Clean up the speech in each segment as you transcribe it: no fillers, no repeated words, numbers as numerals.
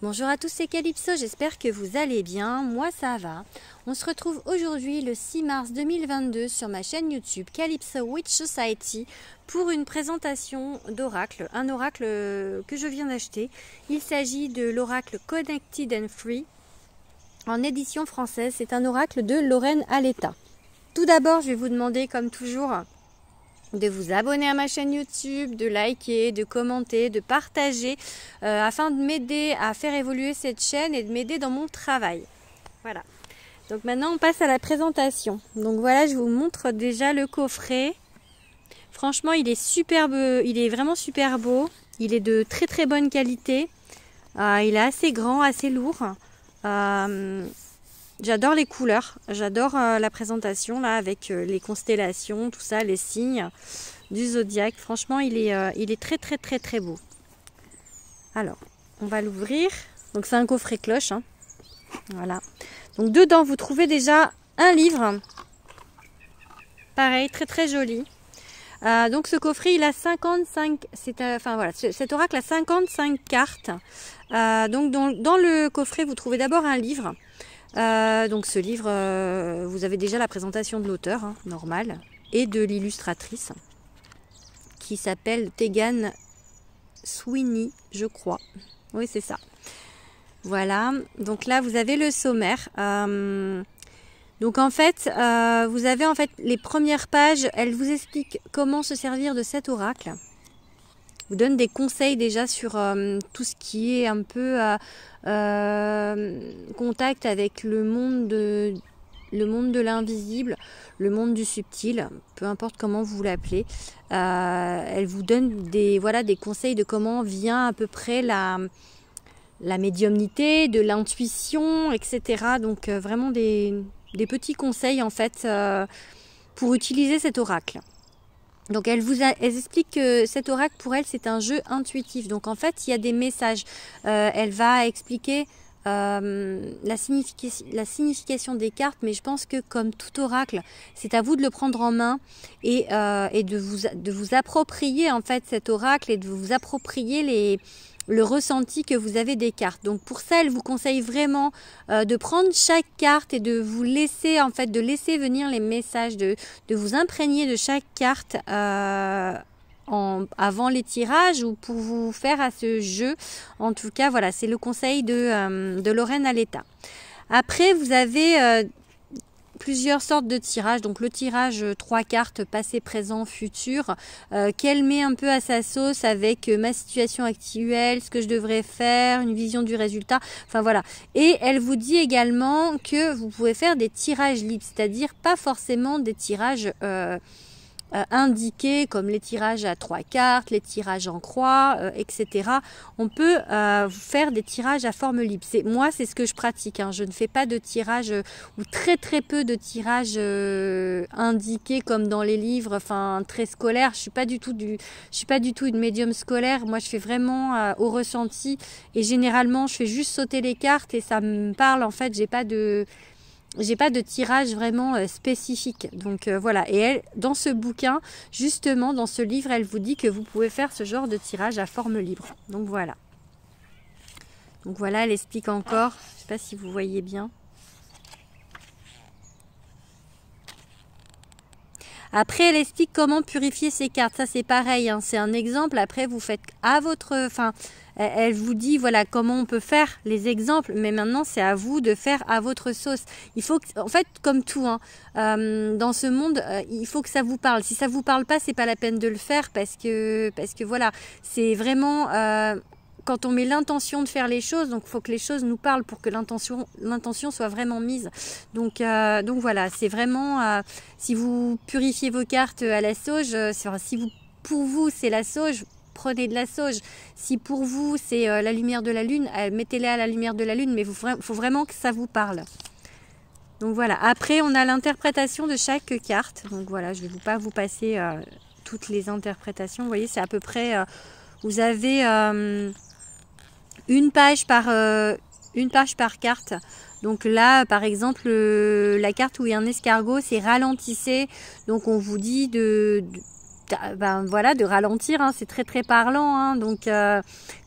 Bonjour à tous, c'est Calypso, j'espère que vous allez bien, moi ça va. On se retrouve aujourd'hui le 6 mars 2022 sur ma chaîne YouTube Calypso Witch Society pour une présentation d'oracle, un oracle que je viens d'acheter. Il s'agit de l'oracle Connected and Free en édition française, c'est un oracle de Lorraine Aletta. Tout d'abord, je vais vous demander comme toujours de vous abonner à ma chaîne YouTube, de liker, de commenter, de partager afin de m'aider à faire évoluer cette chaîne et de m'aider dans mon travail. Voilà. Donc maintenant on passe à la présentation. Donc voilà, je vous montre déjà le coffret. Franchement, il est superbe, il est vraiment super beau. Il est de très très bonne qualité. Il est assez grand, assez lourd. J'adore les couleurs, j'adore la présentation là avec les constellations, tout ça, les signes du zodiaque. Franchement, il est très très très très beau. Alors, on va l'ouvrir. Donc c'est un coffret cloche. Hein. Voilà. Donc dedans, vous trouvez déjà un livre. Pareil, très très joli. Donc ce coffret, il a 55. Enfin voilà, cet oracle a 55 cartes. Donc dans le coffret, vous trouvez d'abord un livre. Donc ce livre, vous avez déjà la présentation de l'auteur, hein, normal, et de l'illustratrice, qui s'appelle Tegan Sweeney, je crois. Oui, c'est ça. Voilà, donc là vous avez le sommaire. Donc en fait, vous avez en fait les premières pages, elles vous expliquent comment se servir de cet oracle. Vous donne des conseils déjà sur tout ce qui est un peu contact avec le monde de l'invisible, le monde du subtil, peu importe comment vous l'appelez. Elle vous donne des conseils de comment vient à peu près la médiumnité, de l'intuition, etc. Donc vraiment des petits conseils en fait pour utiliser cet oracle. Donc elle explique que cet oracle pour elle c'est un jeu intuitif. Donc en fait il y a des messages. Elle va expliquer la signification des cartes, mais je pense que comme tout oracle, c'est à vous de le prendre en main et de vous approprier en fait cet oracle et de vous approprier le ressenti que vous avez des cartes. Donc pour ça, elle vous conseille vraiment de prendre chaque carte et de vous laisser de laisser venir les messages, de vous imprégner de chaque carte avant les tirages ou pour vous faire à ce jeu. En tout cas, voilà, c'est le conseil de Lorraine Aletta. Après, vous avez plusieurs sortes de tirages. Donc le tirage 3 cartes passé, présent, futur, qu'elle met un peu à sa sauce avec ma situation actuelle, ce que je devrais faire, une vision du résultat. Enfin voilà. Et elle vous dit également que vous pouvez faire des tirages libres, c'est-à-dire pas forcément des tirages indiqués comme les tirages à 3 cartes, les tirages en croix, etc. On peut faire des tirages à forme libre. Moi, c'est ce que je pratique. Hein. Je ne fais pas de tirage ou très très peu de tirages indiqués comme dans les livres, enfin très scolaires. Je suis pas du tout une médium scolaire. Moi, je fais vraiment au ressenti et généralement, je fais juste sauter les cartes et ça me parle. En fait, j'ai pas de tirage vraiment spécifique. Donc voilà. Et elle, dans ce bouquin, justement, dans ce livre, elle vous dit que vous pouvez faire ce genre de tirage à forme libre. Donc voilà. Donc voilà, elle explique encore. Je ne sais pas si vous voyez bien. Après, elle explique comment purifier ses cartes. Ça, c'est pareil. Hein. C'est un exemple. Après, vous faites à votre... Enfin, elle vous dit, voilà, comment on peut faire les exemples. Mais maintenant, c'est à vous de faire à votre sauce. Il faut que... En fait, comme tout, hein, dans ce monde, il faut que ça vous parle. Si ça vous parle pas, c'est pas la peine de le faire parce que voilà, c'est vraiment... quand on met l'intention de faire les choses, donc il faut que les choses nous parlent pour que l'intention soit vraiment mise. Donc voilà, c'est vraiment, si vous purifiez vos cartes à la sauge, pour vous c'est la sauge, prenez de la sauge. Si pour vous c'est la lumière de la lune, mettez-les à la lumière de la lune, mais il faut vraiment que ça vous parle. Donc voilà, après on a l'interprétation de chaque carte. Donc voilà, je ne vais pas vous passer toutes les interprétations. Vous voyez, c'est à peu près, vous avez... une page par carte. Donc là, par exemple, la carte où il y a un escargot, c'est ralentissez. Donc on vous dit ben voilà, de ralentir, hein, c'est très très parlant, hein, donc que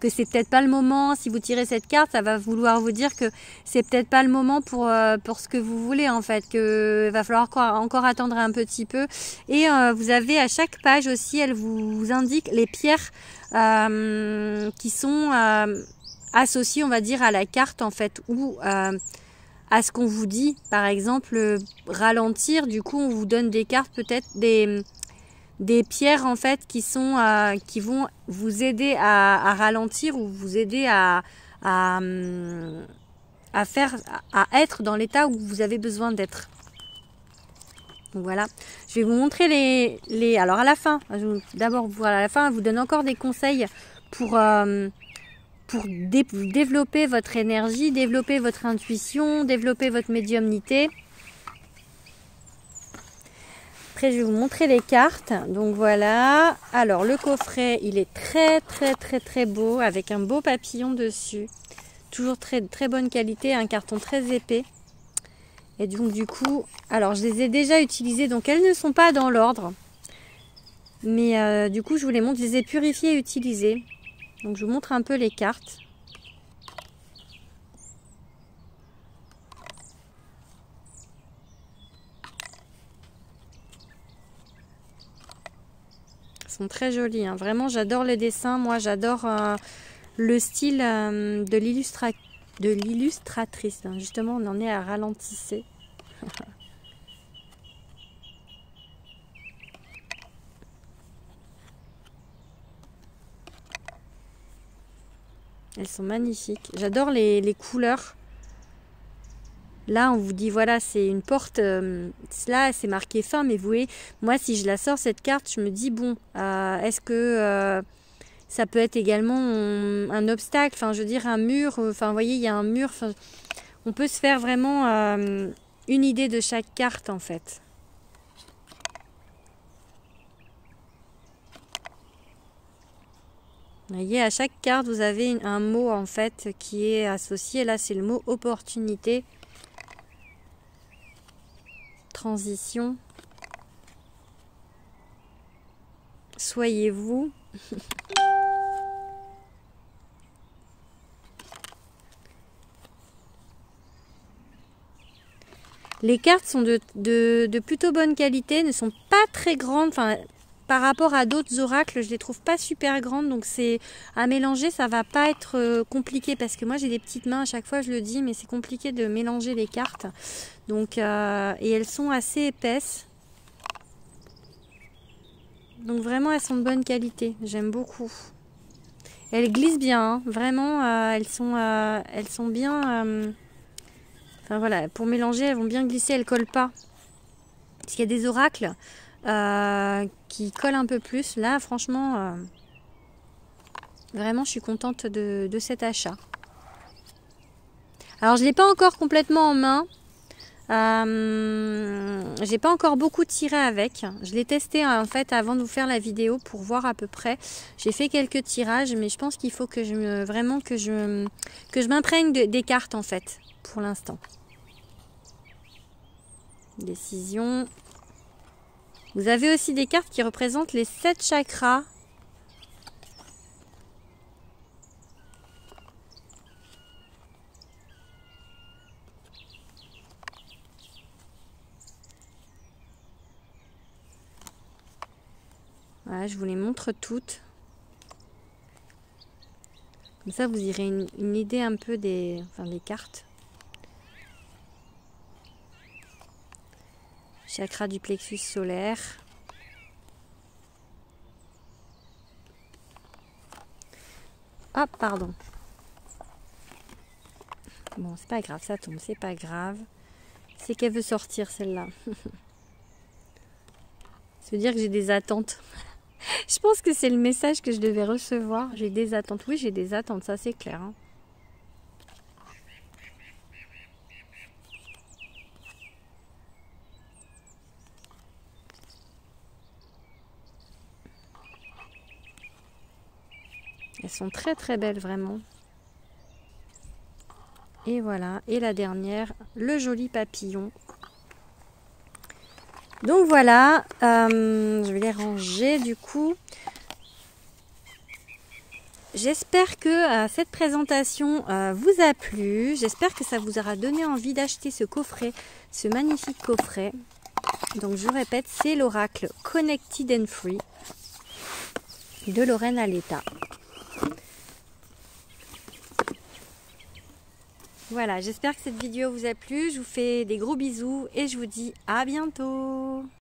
c'est peut-être pas le moment. Si vous tirez cette carte, ça va vouloir vous dire que c'est peut-être pas le moment pour ce que vous voulez en fait, que va falloir encore attendre un petit peu. Et vous avez à chaque page aussi, elle vous indique les pierres qui sont associées, on va dire, à la carte en fait, ou à ce qu'on vous dit. Par exemple, ralentir, du coup on vous donne des cartes, peut-être des pierres en fait qui vont vous aider à ralentir ou vous aider à être dans l'état où vous avez besoin d'être. Donc voilà, je vais vous montrer les alors à la fin, d'abord voilà, à la fin, elle vous donne encore des conseils pour développer votre énergie, développer votre intuition, développer votre médiumnité. Après, je vais vous montrer les cartes. Donc voilà. Alors, le coffret, il est très, très, très, très beau, avec un beau papillon dessus. Toujours très, très bonne qualité, un carton très épais. Et donc, du coup, alors, je les ai déjà utilisées. Donc, elles ne sont pas dans l'ordre. Mais du coup, je vous les montre. Je les ai purifiées et utilisées. Donc, je vous montre un peu les cartes. Sont très jolies, hein. Vraiment j'adore les dessins, moi j'adore le style de l'illustratrice, hein. Justement on en est à ralentisser. Elles sont magnifiques, j'adore les couleurs. Là, on vous dit, voilà, c'est une porte, là, c'est marqué fin, mais vous voyez, moi, si je la sors, cette carte, je me dis, bon, est-ce que ça peut être également un obstacle, enfin, je veux dire, un mur, enfin, vous voyez, il y a un mur, on peut se faire vraiment une idée de chaque carte, en fait. Vous voyez, à chaque carte, vous avez un mot, en fait, qui est associé. Là, c'est le mot opportunité. Transition. Soyez-vous. Les cartes sont de plutôt bonne qualité, ne sont pas très grandes. Enfin, par rapport à d'autres oracles, je les trouve pas super grandes. Donc c'est à mélanger, ça va pas être compliqué. Parce que moi j'ai des petites mains, à chaque fois je le dis, mais c'est compliqué de mélanger les cartes. Donc, et elles sont assez épaisses. Donc vraiment elles sont de bonne qualité, j'aime beaucoup. Elles glissent bien, hein. Vraiment elles sont bien... Enfin voilà, pour mélanger, elles vont bien glisser, elles collent pas. Parce qu'il y a des oracles qui collent un peu plus. Là, franchement, vraiment, je suis contente de cet achat. Alors, je ne l'ai pas encore complètement en main. J'ai pas encore beaucoup tiré avec. Je l'ai testé en fait avant de vous faire la vidéo pour voir à peu près. J'ai fait quelques tirages, mais je pense qu'il faut que je m'imprègne des cartes en fait pour l'instant. Décision. Vous avez aussi des cartes qui représentent les 7 chakras. Voilà, je vous les montre toutes. Comme ça, vous aurez une idée un peu des cartes. Chakra du plexus solaire. Ah, pardon. Bon, c'est pas grave, ça tombe, c'est pas grave. C'est qu'elle veut sortir, celle-là. Ça veut dire que j'ai des attentes. Je pense que c'est le message que je devais recevoir. J'ai des attentes. Oui, j'ai des attentes, ça c'est clair. Hein. Elles sont très très belles, vraiment. Et voilà. Et la dernière, le joli papillon. Donc voilà, je vais les ranger du coup. J'espère que cette présentation vous a plu. J'espère que ça vous aura donné envie d'acheter ce coffret, ce magnifique coffret. Donc je vous répète, c'est l'oracle Connected and Free de Lorraine Aletta. Voilà, j'espère que cette vidéo vous a plu. Je vous fais des gros bisous et je vous dis à bientôt.